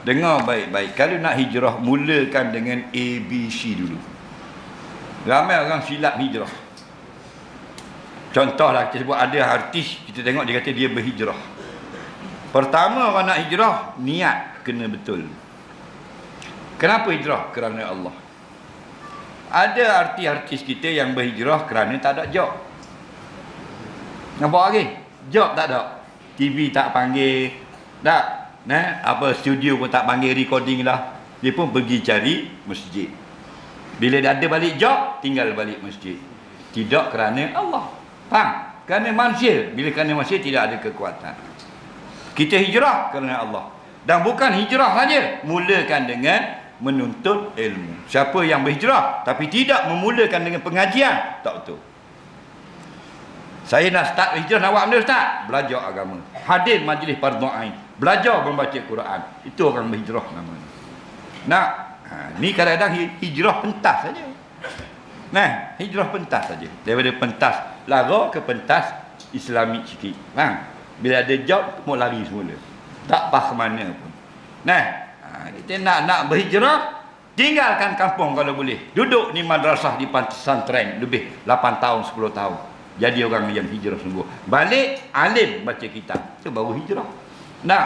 Dengar baik-baik. Kalau nak hijrah, mulakan dengan ABC dulu. Ramai orang silap hijrah. Contohlah, kita sebut ada artis, kita tengok dia kata dia berhijrah. Pertama orang nak hijrah, niat kena betul. Kenapa hijrah? Kerana Allah. Ada artis-artis kita yang berhijrah kerana tak ada job. Nampak lagi? Job tak ada. TV tak panggil. Tak. Apa studio pun tak panggil, recording lah. Dia pun pergi cari masjid. Bila dah ada balik job, tinggal balik masjid. Tidak kerana Allah. Faham? Kerana manusia. Bila kerana manusia tidak ada kekuatan. Kita hijrah kerana Allah. Dan bukan hijrah saja. Mulakan dengan menuntut ilmu. Siapa yang berhijrah tapi tidak memulakan dengan pengajian, tak betul. Saya nak start hijrah, nak buat benda Ustaz? Belajar agama. Hadir majlis fardhu ain. Belajar membaca Quran. Itu orang berhijrah namanya. Nah, ni kadang-kadang hijrah pentas saja. Nah, hijrah pentas saja. Daripada pentas lara ke pentas Islamik sikit. Bila ada job, mau lari semula. Tak pas ke mana pun. Nah, kita nak berhijrah, tinggalkan kampung kalau boleh. Duduk ni madrasah di pesantren lebih 8 tahun, 10 tahun. Jadi orang yang hijrah sungguh. Balik, alim baca kitab. Itu baru hijrah. Nah,